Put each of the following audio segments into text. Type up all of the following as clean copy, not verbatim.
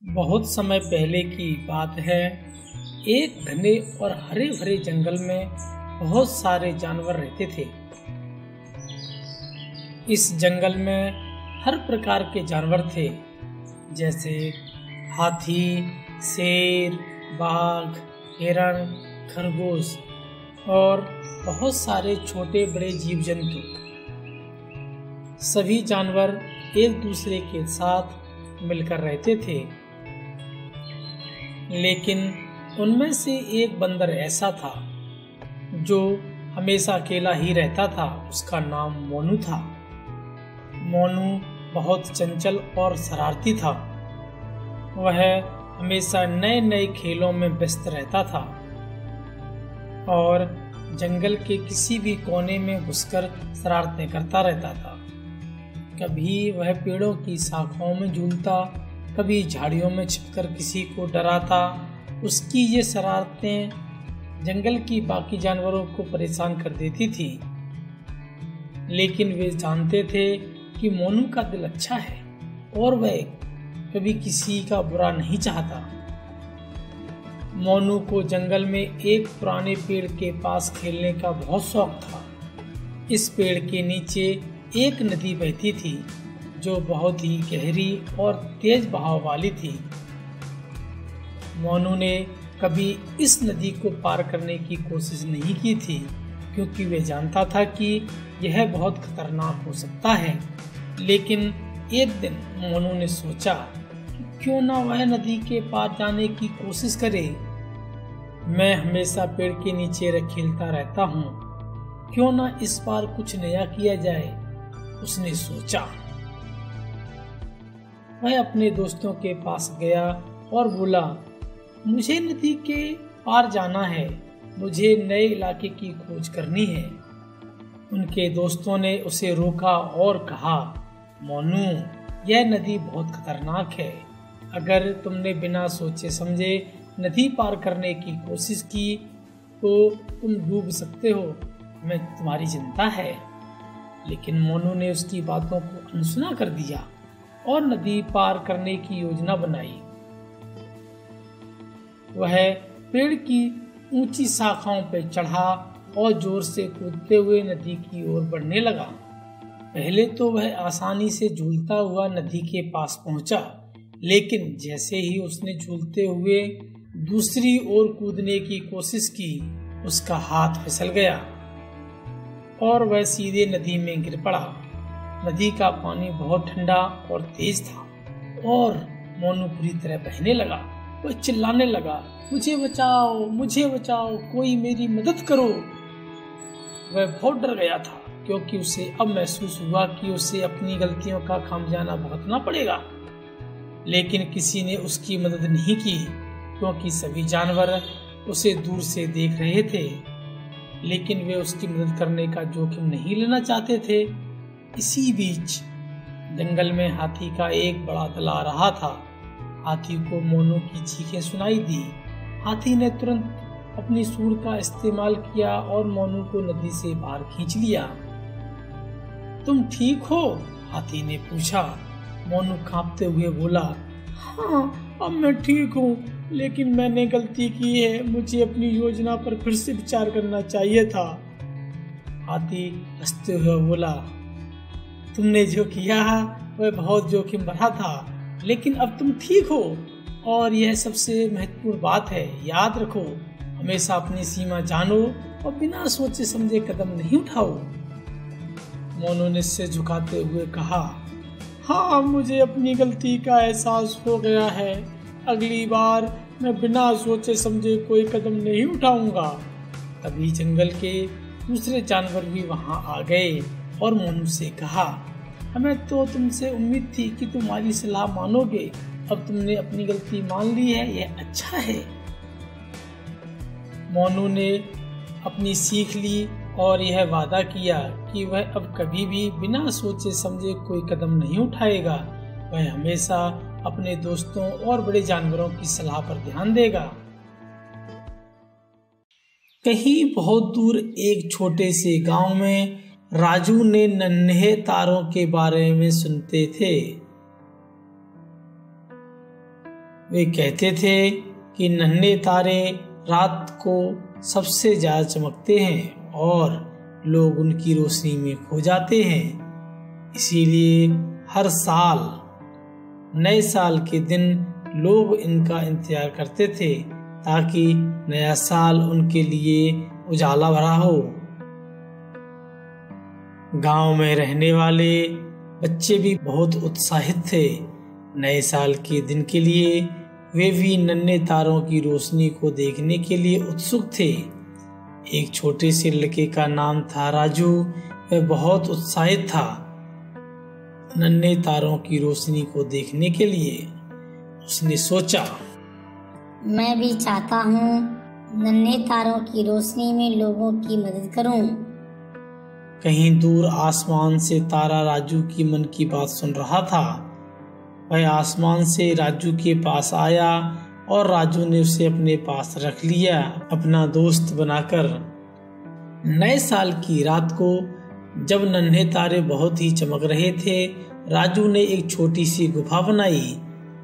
बहुत समय पहले की बात है। एक घने और हरे भरे जंगल में बहुत सारे जानवर रहते थे। इस जंगल में हर प्रकार के जानवर थे, जैसे हाथी, शेर, बाघ, हिरण, खरगोश और बहुत सारे छोटे बड़े जीव जंतु। सभी जानवर एक दूसरे के साथ मिलकर रहते थे, लेकिन उनमें से एक बंदर ऐसा था जो हमेशा अकेला ही रहता था। उसका नाम मोनू था। मोनू बहुत चंचल और शरारती था। वह हमेशा नए नए खेलों में व्यस्त रहता था और जंगल के किसी भी कोने में घुसकर शरारतें करता रहता था। कभी वह पेड़ों की शाखाओं में झूलता, कभी झाड़ियों में छिपकर किसी को डराता। उसकी ये शरारतें जंगल की बाकी जानवरों को परेशान कर देती थी, लेकिन वे जानते थे कि मोनू का दिल अच्छा है और वह कभी किसी का बुरा नहीं चाहता। मोनू को जंगल में एक पुराने पेड़ के पास खेलने का बहुत शौक था। इस पेड़ के नीचे एक नदी बहती थी जो बहुत ही गहरी और तेज बहाव वाली थी। मोनू ने कभी इस नदी को पार करने की कोशिश नहीं की थी, क्योंकि वह जानता था कि यह बहुत खतरनाक हो सकता है। लेकिन एक दिन मोनू ने सोचा कि क्यों ना वह नदी के पार जाने की कोशिश करे। मैं हमेशा पेड़ के नीचे खेलता रहता हूँ, क्यों ना इस बार कुछ नया किया जाए, उसने सोचा। वह अपने दोस्तों के पास गया और बोला, मुझे नदी के पार जाना है, मुझे नए इलाके की खोज करनी है। उनके दोस्तों ने उसे रोका और कहा, मोनू, यह नदी बहुत खतरनाक है। अगर तुमने बिना सोचे समझे नदी पार करने की कोशिश की तो तुम डूब सकते हो। हमें तुम्हारी चिंता है। लेकिन मोनू ने उसकी बातों को अनसुना कर दिया और नदी पार करने की योजना बनाई। वह पेड़ की ऊंची शाखाओं पर चढ़ा और जोर से कूदते हुए नदी की ओर बढ़ने लगा। पहले तो वह आसानी से झूलता हुआ नदी के पास पहुंचा, लेकिन जैसे ही उसने झूलते हुए दूसरी ओर कूदने की कोशिश की, उसका हाथ फिसल गया और वह सीधे नदी में गिर पड़ा। नदी का पानी बहुत ठंडा और तेज था और मोनू पूरी तरह बहने लगा। वह चिल्लाने लगा, मुझे बचाओ, मुझे बचाओ, कोई मेरी मदद करो। वह बहुत डर गया था, क्योंकि उसे अब महसूस हुआ कि उसे अपनी गलतियों का खामियाजा भुगतना पड़ेगा। लेकिन किसी ने उसकी मदद नहीं की, क्योंकि सभी जानवर उसे दूर से देख रहे थे। लेकिन वे उसकी मदद करने का जोखिम नहीं लेना चाहते थे। इसी बीच जंगल में हाथी का एक बड़ा दल आ रहा था। हाथी को मोनू की चीखें सुनाई दी। हाथी ने तुरंत अपनी सूंड का इस्तेमाल किया और मोनू को नदी से बाहर खींच लिया। तुम ठीक हो? हाथी ने पूछा। मोनू कांपते हुए बोला, हाँ, अब मैं ठीक हूँ, लेकिन मैंने गलती की है। मुझे अपनी योजना पर फिर से विचार करना चाहिए था। हाथी हंसते हुए बोला, तुमने जो किया वह बहुत जोखिम भरा था, लेकिन अब तुम ठीक हो और यह सबसे महत्वपूर्ण बात है। याद रखो, हमेशा अपनी सीमा जानो और बिना सोचे समझे कदम नहीं उठाओ। मोनू ने सिर झुकाते हुए कहा, हाँ, मुझे अपनी गलती का एहसास हो गया है। अगली बार मैं बिना सोचे समझे कोई कदम नहीं उठाऊंगा। तभी जंगल के दूसरे जानवर भी वहां आ गए और मोनू से कहा, हमें तो तुमसे उम्मीद थी कि तुम्हारी सलाह मानोगे। अब तुमने अपनी गलती मान ली है, यह अच्छा है। मोनू ने अपनी सीख ली और यह वादा किया कि वह अब कभी भी बिना सोचे समझे कोई कदम नहीं उठाएगा। वह हमेशा अपने दोस्तों और बड़े जानवरों की सलाह पर ध्यान देगा। कहीं बहुत दूर एक छोटे से गांव में राजू ने नन्हे तारों के बारे में सुनते थे। वे कहते थे कि नन्हे तारे रात को सबसे ज्यादा चमकते हैं और लोग उनकी रोशनी में खो जाते हैं। इसीलिए हर साल नए साल के दिन लोग इनका इंतजार करते थे ताकि नया साल उनके लिए उजाला भरा हो। गांव में रहने वाले बच्चे भी बहुत उत्साहित थे। नए साल के दिन के लिए वे भी नन्हे तारों की रोशनी को देखने के लिए उत्सुक थे। एक छोटे से लड़के का नाम था राजू। वह बहुत उत्साहित था नन्हे तारों की रोशनी को देखने के लिए। उसने सोचा, मैं भी चाहता हूँ नन्हे तारों की रोशनी में लोगों की मदद करूं। कहीं दूर आसमान से तारा राजू की मन की बात सुन रहा था। वह आसमान से राजू के पास आया और राजू ने उसे अपने पास रख लिया, अपना दोस्त बनाकर। नए साल की रात को जब नन्हे तारे बहुत ही चमक रहे थे, राजू ने एक छोटी सी गुफा बनाई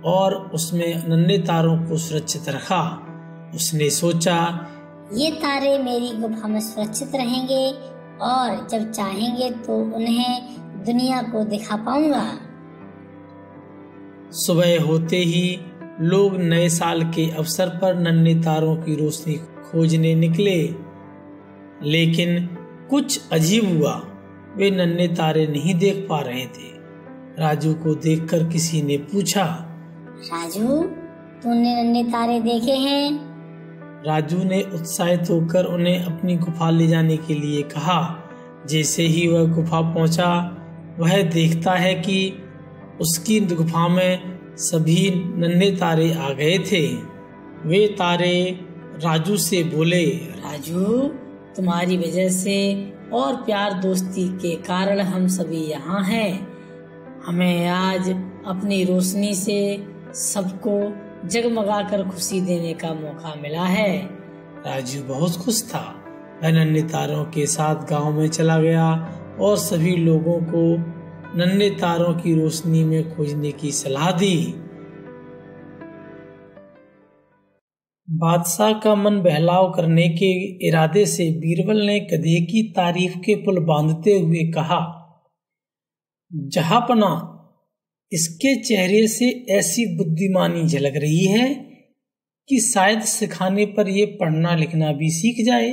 और उसमें नन्हे तारों को सुरक्षित रखा। उसने सोचा, ये तारे मेरी गुफा में सुरक्षित रहेंगे और जब चाहेंगे तो उन्हें दुनिया को दिखा पाऊंगा। सुबह होते ही लोग नए साल के अवसर पर नन्हे तारों की रोशनी खोजने निकले, लेकिन कुछ अजीब हुआ। वे नन्हे तारे नहीं देख पा रहे थे। राजू को देखकर किसी ने पूछा, राजू, तूने नन्हे तारे देखे हैं? राजू ने उत्साहित होकर उन्हें अपनी गुफा ले जाने के लिए कहा। जैसे ही वह गुफा पहुंचा, वह देखता है कि उसकी गुफा में सभी नन्हे तारे आ गए थे। वे तारे राजू से बोले, राजू, तुम्हारी वजह से और प्यार दोस्ती के कारण हम सभी यहाँ हैं। हमें आज अपनी रोशनी से सबको जगमगाकर खुशी देने का मौका मिला है। राजू बहुत खुश था। वह नन्हे तारों के साथ गांव में चला गया और सभी लोगों को नन्हे तारों की रोशनी में खोजने की सलाह दी। बादशाह का मन बहलाव करने के इरादे से बीरबल ने गधे की तारीफ के पुल बांधते हुए कहा, जहांपना, इसके चेहरे से ऐसी बुद्धिमानी झलक रही है कि शायद सिखाने पर यह पढ़ना लिखना भी सीख जाए।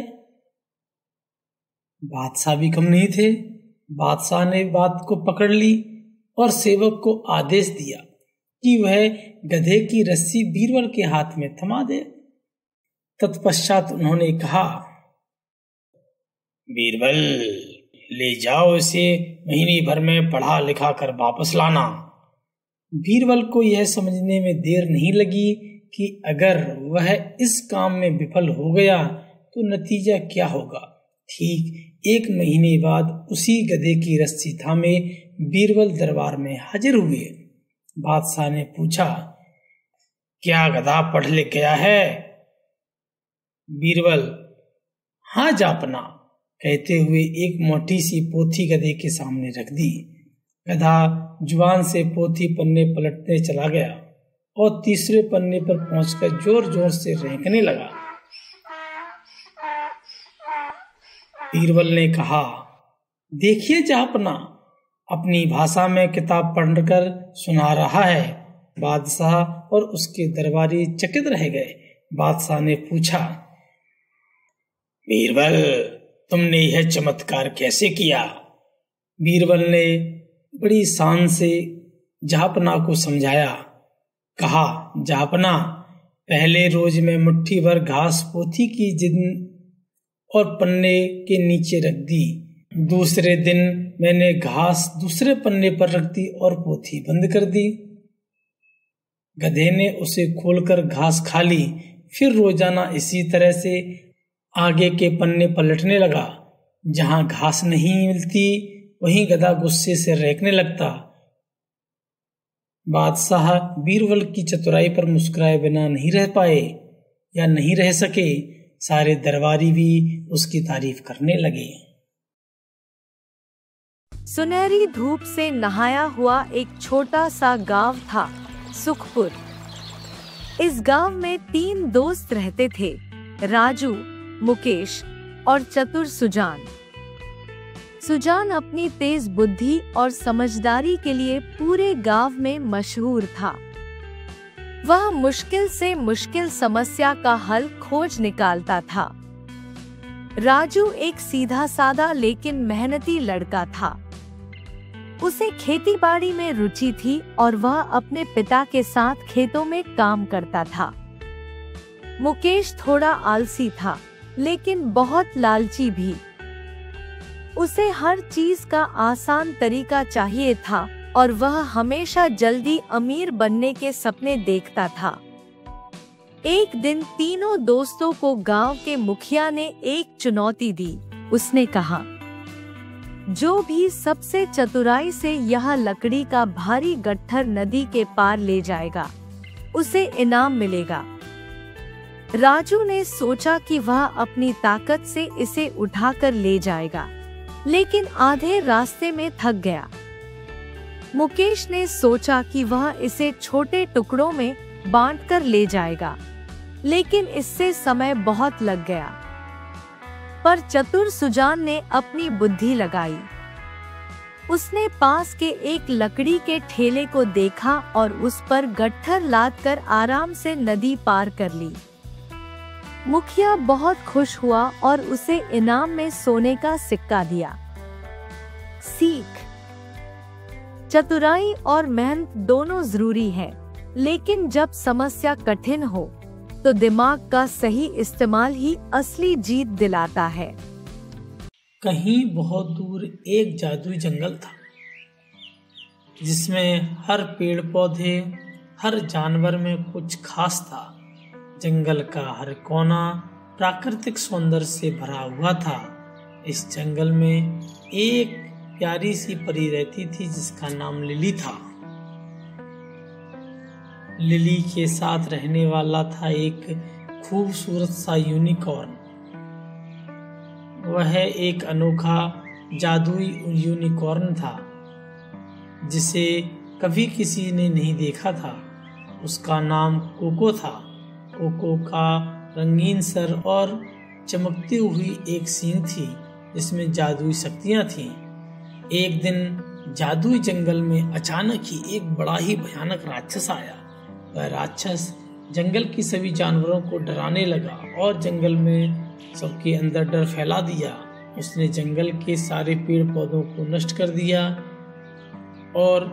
बादशाह भी कम नहीं थे। बादशाह ने बात को पकड़ ली और सेवक को आदेश दिया कि वह गधे की रस्सी बीरबल के हाथ में थमा दे। तत्पश्चात उन्होंने कहा, बीरबल, ले जाओ इसे, महीने भर में पढ़ा लिखा कर वापस लाना। बीरबल को यह समझने में देर नहीं लगी कि अगर वह इस काम में विफल हो गया तो नतीजा क्या होगा। ठीक 1 महीने बाद उसी गधे की रस्सी थामे बीरबल दरबार में हाजिर हुए। बादशाह ने पूछा, क्या गधा पढ़ लिख गया है? बीरबल, हाँ जापना, कहते हुए एक मोटी सी पोथी गधे के सामने रख दी। गधा जुबान से पोथी पन्ने पलटने चला गया और तीसरे पन्ने पर पहुंचकर जोर जोर से रेंकने लगा। बीरबल ने कहा, देखिए जापना, अपनी भाषा में किताब पढ़कर सुना रहा है। बादशाह और उसके दरबारी चकित रह गए। बादशाह ने पूछा, बीरबल, तुमने यह चमत्कार कैसे किया? बीरबल ने बड़ी शान से जापना को समझाया। कहा, जापना, पहले रोज मैं मुट्ठी भर घास पोथी की जिद और पन्ने के नीचे रख दी। दूसरे दिन मैंने घास दूसरे पन्ने पर रख दी और पोथी बंद कर दी। गधे ने उसे खोलकर घास खा ली। फिर रोजाना इसी तरह से आगे के पन्ने पलटने लगा। जहां घास नहीं मिलती वहीं गधा गुस्से से रेंकने लगता। बादशाह बीरबल की चतुराई पर मुस्कुराए बिना नहीं रह पाए या नहीं रह सके। सारे दरबारी भी उसकी तारीफ करने लगे। सुनहरी धूप से नहाया हुआ एक छोटा सा गांव था, सुखपुर। इस गांव में 3 दोस्त रहते थे, राजू, मुकेश और चतुर सुजान। सुजान अपनी तेज बुद्धि और समझदारी के लिए पूरे गांव में मशहूर था। वह मुश्किल से मुश्किल समस्या का हल खोज निकालता था। राजू एक सीधा साधा लेकिन मेहनती लड़का था। उसे खेतीबाड़ी में रुचि थी और वह अपने पिता के साथ खेतों में काम करता था। मुकेश थोड़ा आलसी था, लेकिन बहुत लालची भी। उसे हर चीज का आसान तरीका चाहिए था और वह हमेशा जल्दी अमीर बनने के सपने देखता था। एक दिन तीनों दोस्तों को गांव के मुखिया ने एक चुनौती दी। उसने कहा, जो भी सबसे चतुराई से यह लकड़ी का भारी गट्ठर नदी के पार ले जाएगा, उसे इनाम मिलेगा। राजू ने सोचा कि वह अपनी ताकत से इसे उठाकर ले जाएगा, लेकिन आधे रास्ते में थक गया। मुकेश ने सोचा कि वह इसे छोटे टुकड़ों में बांटकर ले जाएगा, लेकिन इससे समय बहुत लग गया। पर चतुर सुजान ने अपनी बुद्धि लगाई। उसने पास के एक लकड़ी के ठेले को देखा और उस पर गट्ठर लादकर आराम से नदी पार कर ली। मुखिया बहुत खुश हुआ और उसे इनाम में सोने का सिक्का दिया। सीख: चतुराई और मेहनत दोनों जरूरी है, लेकिन जब समस्या कठिन हो तो दिमाग का सही इस्तेमाल ही असली जीत दिलाता है। कहीं बहुत दूर एक जादुई जंगल था, जिसमें हर पेड़ पौधे, हर जानवर में कुछ खास था। जंगल का हर कोना प्राकृतिक सौंदर्य से भरा हुआ था। इस जंगल में एक प्यारी सी परी रहती थी, जिसका नाम लिली था। लिली के साथ रहने वाला था एक खूबसूरत सा यूनिकॉर्न। वह एक अनोखा जादुई यूनिकॉर्न था, जिसे कभी किसी ने नहीं देखा था। उसका नाम कोको था। कोको का रंगीन सर और चमकती हुई एक सींग थी, जिसमें जादुई शक्तियां थीं। एक दिन जादुई जंगल में अचानक ही एक बड़ा ही भयानक राक्षस आया। वह राक्षस जंगल की सभी जानवरों को डराने लगा और जंगल में सबके अंदर डर फैला दिया। उसने जंगल के सारे पेड़ पौधों को नष्ट कर दिया और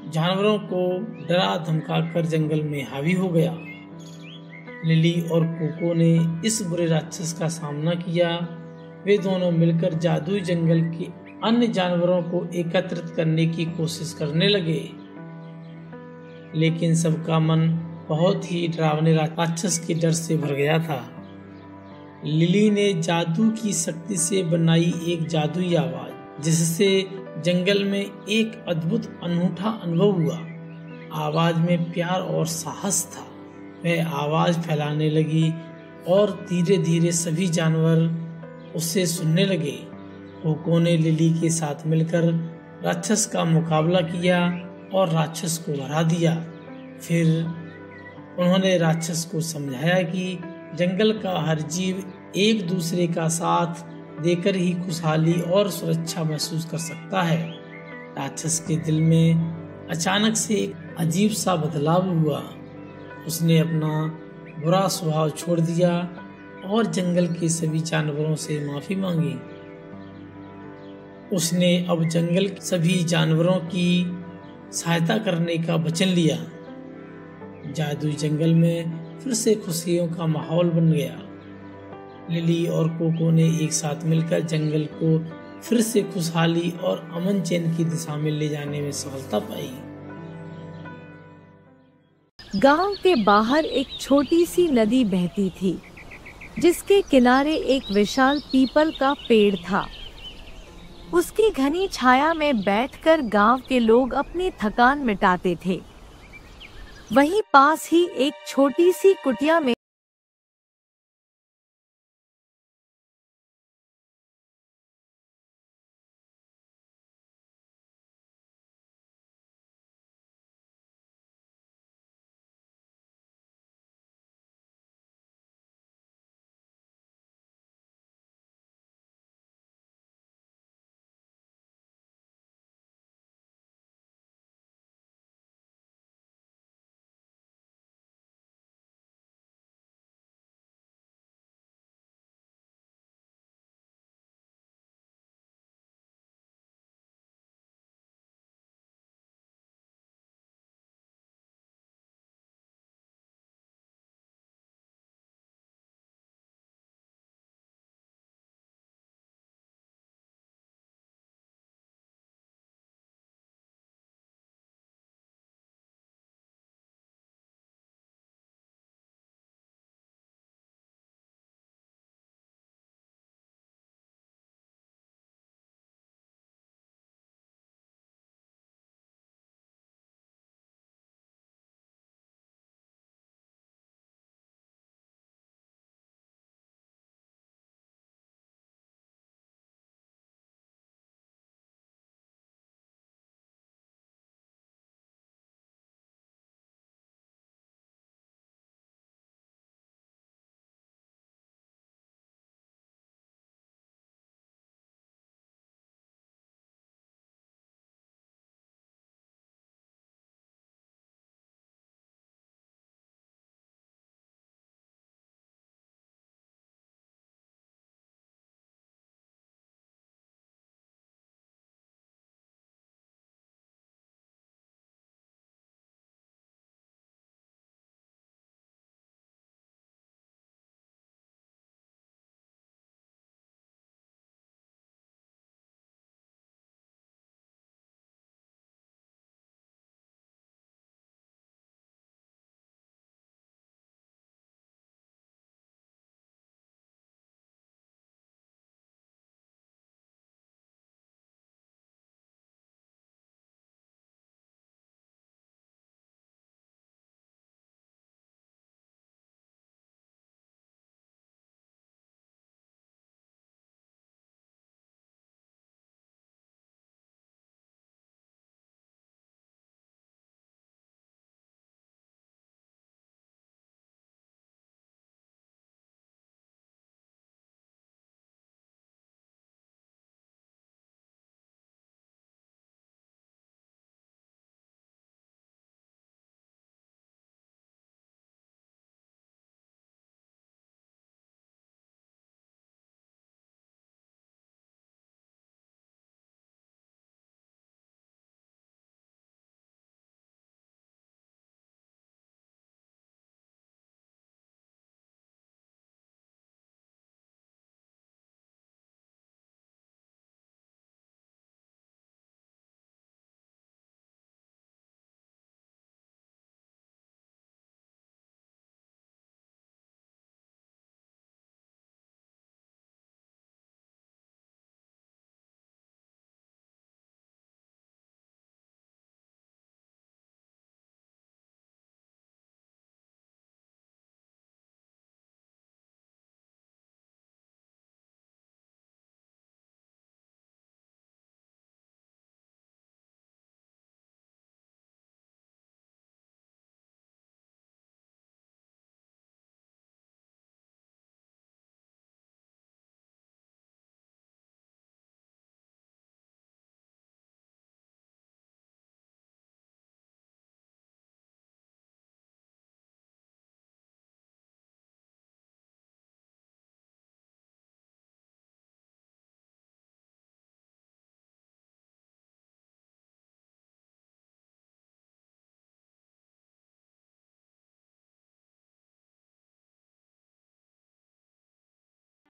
जानवरों को डरा धमकाकर जंगल में हावी हो गया। लिली और कोको ने इस बुरे राक्षस का सामना किया। वे दोनों मिलकर जादुई जंगल के अन्य जानवरों को एकत्रित करने की कोशिश करने लगे, लेकिन सबका मन बहुत ही डरावने राक्षस के डर से भर गया था। लिली ने जादू की शक्ति से बनाई एक जादुई आवाज, जिससे जंगल में एक अद्भुत अनूठा अनुभव हुआ। आवाज में प्यार और साहस था। वह आवाज फैलाने लगी और धीरे धीरे सभी जानवर उससे सुनने लगे। कोको ने लिली के साथ मिलकर राक्षस का मुकाबला किया और राक्षस को हरा दिया। फिर उन्होंने राक्षस को समझाया कि जंगल का हर जीव एक दूसरे का साथ देकर ही खुशहाली और सुरक्षा महसूस कर सकता है। राक्षस के दिल में अचानक से एक अजीब सा बदलाव हुआ। उसने अपना बुरा स्वभाव छोड़ दिया और जंगल के सभी जानवरों से माफी मांगी। उसने अब जंगल के सभी जानवरों की सहायता करने का वचन लिया। जादुई जंगल में फिर से खुशियों का माहौल बन गया। लिली और कोको ने एक साथ मिलकर जंगल को फिर से खुशहाली और अमन चैन की दिशा में ले जाने में सफलता पाई। गांव के बाहर एक छोटी सी नदी बहती थी, जिसके किनारे एक विशाल पीपल का पेड़ था। उसकी घनी छाया में बैठकर गांव के लोग अपनी थकान मिटाते थे। वहीं पास ही एक छोटी सी कुटिया में